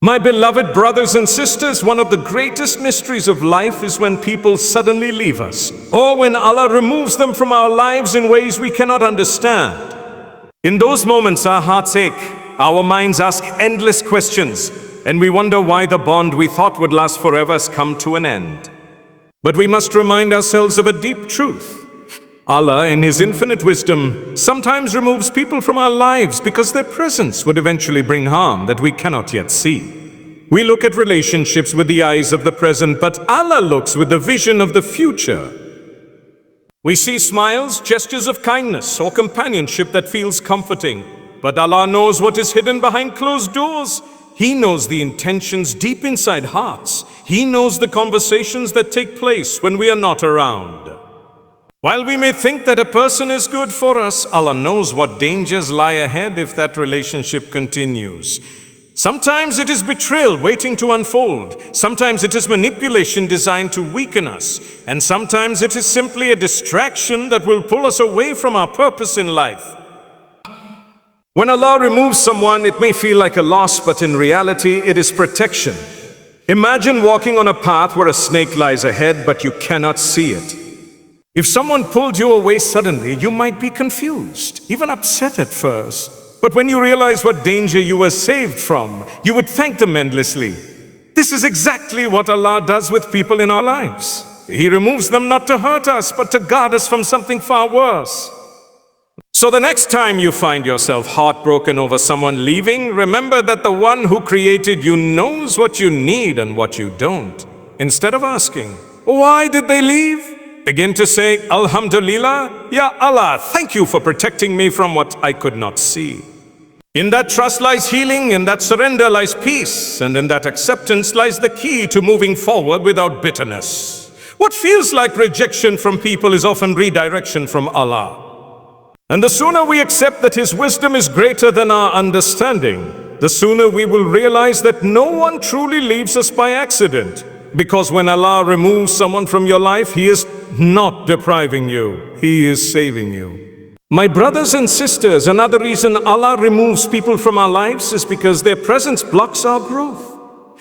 My beloved brothers and sisters, one of the greatest mysteries of life is when people suddenly leave us, or when Allah removes them from our lives in ways we cannot understand. In those moments, our hearts ache, our minds ask endless questions, and we wonder why the bond we thought would last forever has come to an end. But we must remind ourselves of a deep truth. Allah, in His infinite wisdom, sometimes removes people from our lives because their presence would eventually bring harm that we cannot yet see. We look at relationships with the eyes of the present, but Allah looks with the vision of the future. We see smiles, gestures of kindness, or companionship that feels comforting, but Allah knows what is hidden behind closed doors. He knows the intentions deep inside hearts. He knows the conversations that take place when we are not around. While we may think that a person is good for us, Allah knows what dangers lie ahead if that relationship continues. Sometimes it is betrayal waiting to unfold. Sometimes it is manipulation designed to weaken us. And sometimes it is simply a distraction that will pull us away from our purpose in life. When Allah removes someone, it may feel like a loss, but in reality, it is protection. Imagine walking on a path where a snake lies ahead, but you cannot see it. If someone pulled you away suddenly, you might be confused, even upset at first. But when you realize what danger you were saved from, you would thank them endlessly. This is exactly what Allah does with people in our lives. He removes them not to hurt us, but to guard us from something far worse. So the next time you find yourself heartbroken over someone leaving, remember that the one who created you knows what you need and what you don't. Instead of asking, why did they leave? Begin to say, Alhamdulillah, Ya Allah, thank you for protecting me from what I could not see. In that trust lies healing, in that surrender lies peace, and in that acceptance lies the key to moving forward without bitterness. What feels like rejection from people is often redirection from Allah. And the sooner we accept that His wisdom is greater than our understanding, the sooner we will realize that no one truly leaves us by accident. Because when Allah removes someone from your life, He is not depriving you, He is saving you. My brothers and sisters, another reason Allah removes people from our lives is because their presence blocks our growth.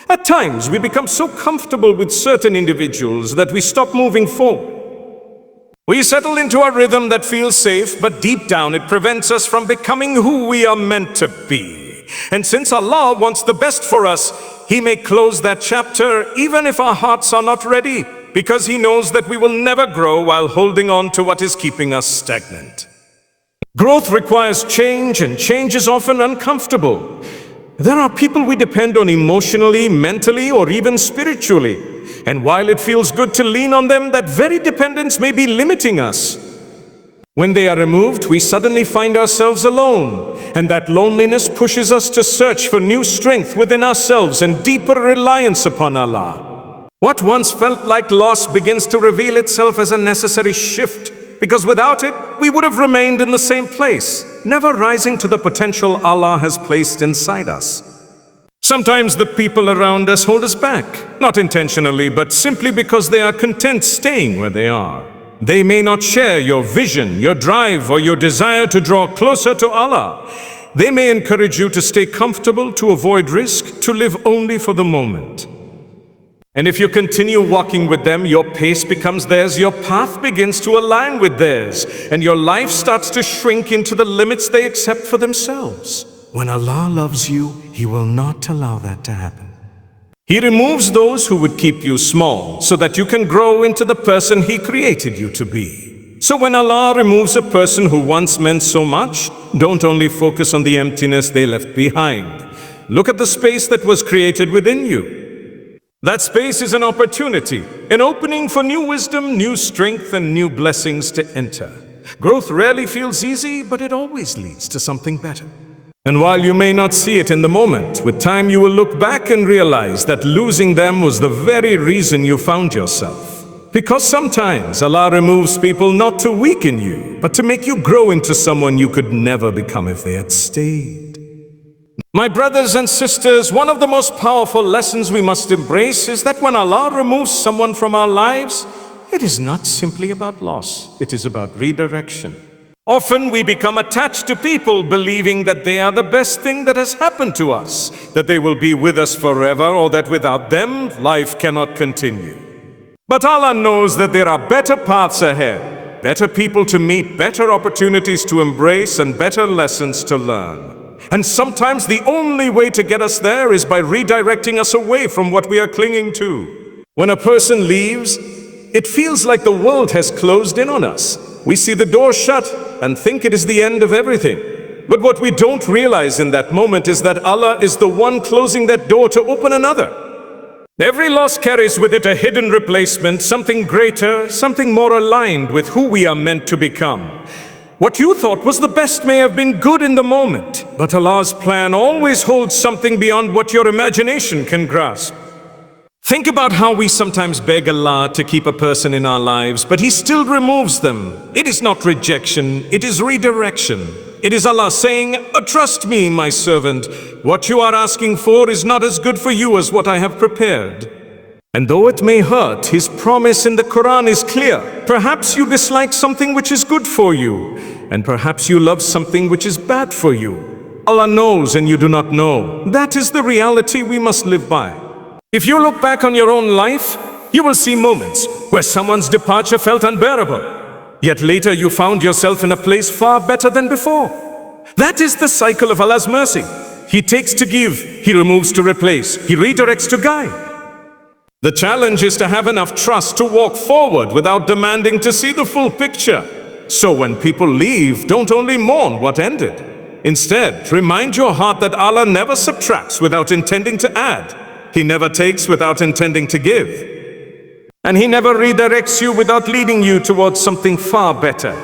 At times, we become so comfortable with certain individuals that we stop moving forward. We settle into a rhythm that feels safe, but deep down it prevents us from becoming who we are meant to be. And since Allah wants the best for us, He may close that chapter even if our hearts are not ready, because He knows that we will never grow while holding on to what is keeping us stagnant. Growth requires change, and change is often uncomfortable. There are people we depend on emotionally, mentally, or even spiritually. And while it feels good to lean on them, that very dependence may be limiting us. When they are removed, we suddenly find ourselves alone, and that loneliness pushes us to search for new strength within ourselves and deeper reliance upon Allah. What once felt like loss begins to reveal itself as a necessary shift, because without it, we would have remained in the same place, never rising to the potential Allah has placed inside us. Sometimes the people around us hold us back, not intentionally, but simply because they are content staying where they are. They may not share your vision, your drive, or your desire to draw closer to Allah. They may encourage you to stay comfortable, to avoid risk, to live only for the moment. And if you continue walking with them, your pace becomes theirs, your path begins to align with theirs, and your life starts to shrink into the limits they accept for themselves. When Allah loves you, He will not allow that to happen. He removes those who would keep you small so that you can grow into the person He created you to be. So when Allah removes a person who once meant so much, don't only focus on the emptiness they left behind. Look at the space that was created within you. That space is an opportunity, an opening for new wisdom, new strength, and new blessings to enter. Growth rarely feels easy, but it always leads to something better. And while you may not see it in the moment, with time you will look back and realize that losing them was the very reason you found yourself. Because sometimes Allah removes people not to weaken you, but to make you grow into someone you could never become if they had stayed. My brothers and sisters, one of the most powerful lessons we must embrace is that when Allah removes someone from our lives, it is not simply about loss, it is about redirection. Often we become attached to people believing that they are the best thing that has happened to us, that they will be with us forever, or that without them, life cannot continue. But Allah knows that there are better paths ahead, better people to meet, better opportunities to embrace, and better lessons to learn. And sometimes the only way to get us there is by redirecting us away from what we are clinging to. When a person leaves, it feels like the world has closed in on us. We see the door shut and think it is the end of everything. But what we don't realize in that moment is that Allah is the one closing that door to open another. Every loss carries with it a hidden replacement, something greater, something more aligned with who we are meant to become. What you thought was the best may have been good in the moment, but Allah's plan always holds something beyond what your imagination can grasp. Think about how we sometimes beg Allah to keep a person in our lives, but He still removes them. It is not rejection, it is redirection. It is Allah saying, "Trust me, my servant. What you are asking for is not as good for you as what I have prepared." And though it may hurt, His promise in the Quran is clear. Perhaps you dislike something which is good for you, and perhaps you love something which is bad for you. Allah knows and you do not know. That is the reality we must live by. If you look back on your own life, you will see moments where someone's departure felt unbearable. Yet later you found yourself in a place far better than before. That is the cycle of Allah's mercy. He takes to give, He removes to replace, He redirects to guide. The challenge is to have enough trust to walk forward without demanding to see the full picture. So when people leave, don't only mourn what ended. Instead, remind your heart that Allah never subtracts without intending to add. He never takes without intending to give. And He never redirects you without leading you towards something far better.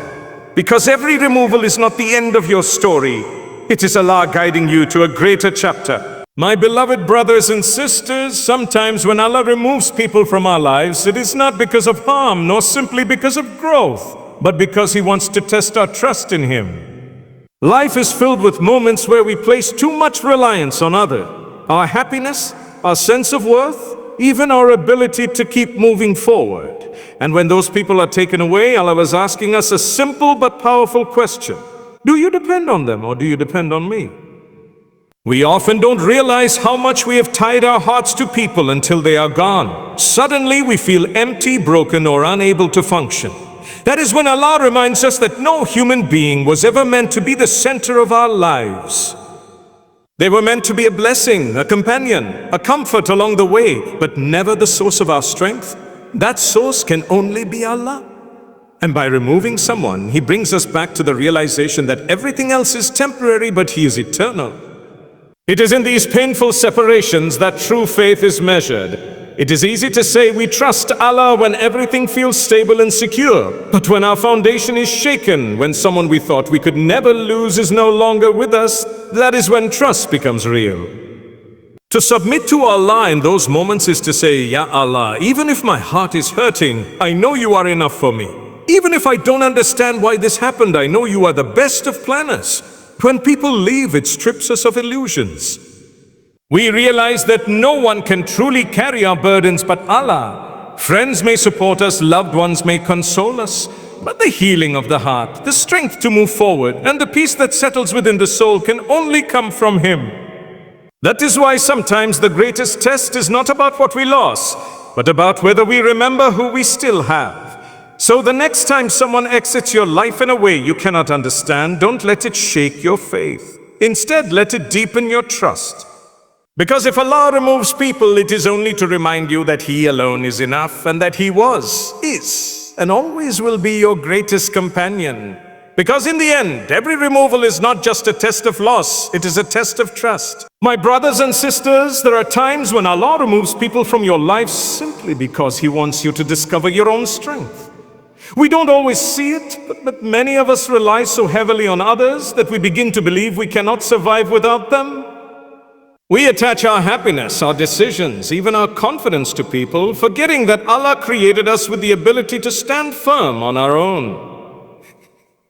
Because every removal is not the end of your story. It is Allah guiding you to a greater chapter. My beloved brothers and sisters, sometimes when Allah removes people from our lives, it is not because of harm, nor simply because of growth, but because He wants to test our trust in Him. Life is filled with moments where we place too much reliance on others. Our happiness, our sense of worth, even our ability to keep moving forward. And when those people are taken away, Allah was asking us a simple but powerful question. Do you depend on them or do you depend on me? We often don't realize how much we have tied our hearts to people until they are gone. Suddenly we feel empty, broken, or unable to function. That is when Allah reminds us that no human being was ever meant to be the center of our lives. They were meant to be a blessing, a companion, a comfort along the way, but never the source of our strength. That source can only be Allah. And by removing someone, He brings us back to the realization that everything else is temporary, but He is eternal. It is in these painful separations that true faith is measured. It is easy to say we trust Allah when everything feels stable and secure. But when our foundation is shaken, when someone we thought we could never lose is no longer with us, that is when trust becomes real. To submit to Allah in those moments is to say, Ya Allah, even if my heart is hurting, I know you are enough for me. Even if I don't understand why this happened, I know you are the best of planners. When people leave, it strips us of illusions. We realize that no one can truly carry our burdens but Allah. Friends may support us, loved ones may console us, but the healing of the heart, the strength to move forward, and the peace that settles within the soul can only come from Him. That is why sometimes the greatest test is not about what we lost, but about whether we remember who we still have. So the next time someone exits your life in a way you cannot understand, don't let it shake your faith. Instead, let it deepen your trust. Because if Allah removes people, it is only to remind you that He alone is enough and that He was, is, and always will be your greatest companion. Because in the end, every removal is not just a test of loss, it is a test of trust. My brothers and sisters, there are times when Allah removes people from your life simply because He wants you to discover your own strength. We don't always see it, but many of us rely so heavily on others that we begin to believe we cannot survive without them. We attach our happiness, our decisions, even our confidence to people, forgetting that Allah created us with the ability to stand firm on our own.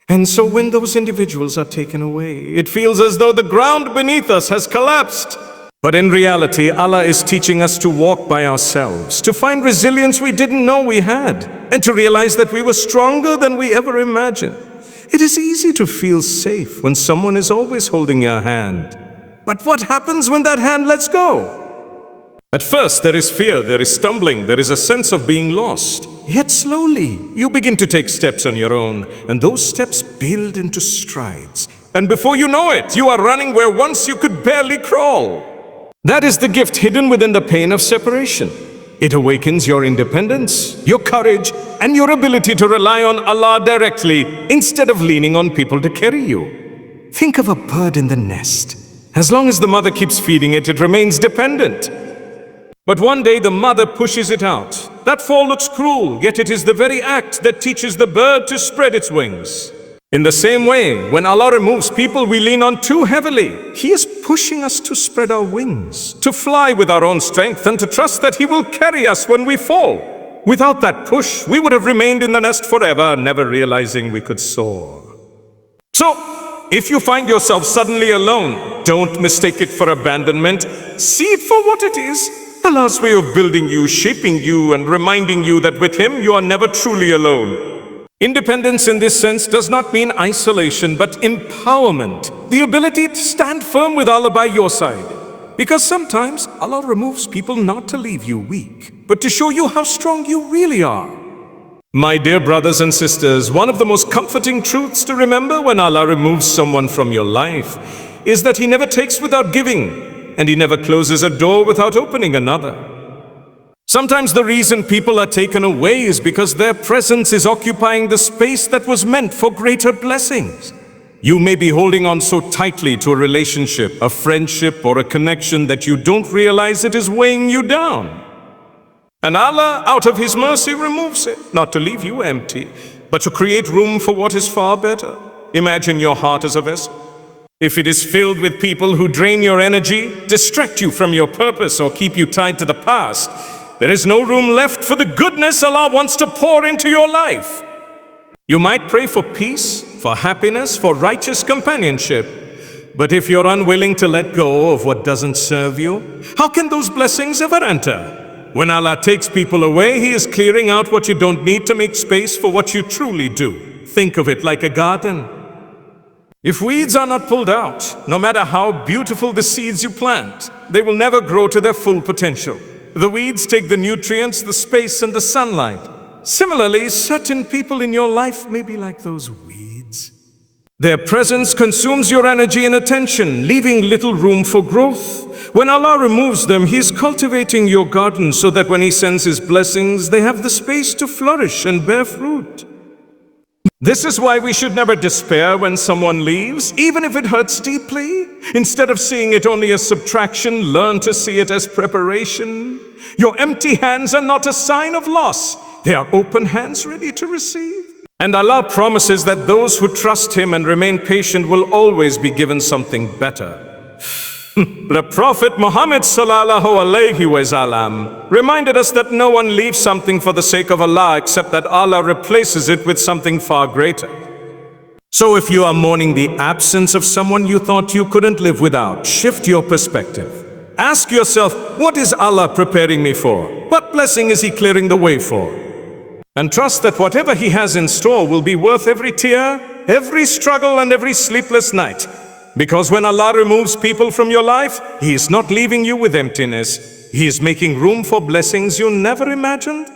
And so when those individuals are taken away, it feels as though the ground beneath us has collapsed. But in reality, Allah is teaching us to walk by ourselves, to find resilience we didn't know we had, and to realize that we were stronger than we ever imagined. It is easy to feel safe when someone is always holding your hand. But what happens when that hand lets go? At first, there is fear, there is stumbling, there is a sense of being lost. Yet slowly, you begin to take steps on your own, and those steps build into strides. And before you know it, you are running where once you could barely crawl. That is the gift hidden within the pain of separation. It awakens your independence, your courage, and your ability to rely on Allah directly instead of leaning on people to carry you. Think of a bird in the nest. As long as the mother keeps feeding it, it remains dependent. But one day the mother pushes it out. That fall looks cruel, yet it is the very act that teaches the bird to spread its wings. In the same way, when Allah removes people we lean on too heavily, He is pushing us to spread our wings, to fly with our own strength, and to trust that He will carry us when we fall. Without that push, we would have remained in the nest forever, never realizing we could soar. So, if you find yourself suddenly alone, don't mistake it for abandonment. See it for what it is. Allah's way of building you, shaping you, and reminding you that with Him you are never truly alone. Independence in this sense does not mean isolation, but empowerment. The ability to stand firm with Allah by your side. Because sometimes Allah removes people not to leave you weak, but to show you how strong you really are. My dear brothers and sisters, one of the most comforting truths to remember when Allah removes someone from your life is that He never takes without giving, and He never closes a door without opening another. Sometimes the reason people are taken away is because their presence is occupying the space that was meant for greater blessings. You may be holding on so tightly to a relationship, a friendship, or a connection that you don't realize it is weighing you down. And Allah, out of His mercy, removes it, not to leave you empty, but to create room for what is far better. Imagine your heart as a vessel. If it is filled with people who drain your energy, distract you from your purpose, or keep you tied to the past, there is no room left for the goodness Allah wants to pour into your life. You might pray for peace, for happiness, for righteous companionship. But if you're unwilling to let go of what doesn't serve you, how can those blessings ever enter? When Allah takes people away, He is clearing out what you don't need to make space for what you truly do. Think of it like a garden. If weeds are not pulled out, no matter how beautiful the seeds you plant, they will never grow to their full potential. The weeds take the nutrients, the space, and the sunlight. Similarly, certain people in your life may be like those weeds. Their presence consumes your energy and attention, leaving little room for growth. When Allah removes them, He is cultivating your garden so that when He sends His blessings, they have the space to flourish and bear fruit. This is why we should never despair when someone leaves, even if it hurts deeply. Instead of seeing it only as subtraction, learn to see it as preparation. Your empty hands are not a sign of loss. They are open hands ready to receive. And Allah promises that those who trust Him and remain patient will always be given something better. The Prophet Muhammad sallallahu alaihi wasallam reminded us that no one leaves something for the sake of Allah except that Allah replaces it with something far greater. So if you are mourning the absence of someone you thought you couldn't live without, shift your perspective. Ask yourself, what is Allah preparing me for? What blessing is He clearing the way for? And trust that whatever He has in store will be worth every tear, every struggle, and every sleepless night. Because when Allah removes people from your life, He is not leaving you with emptiness. He is making room for blessings you never imagined.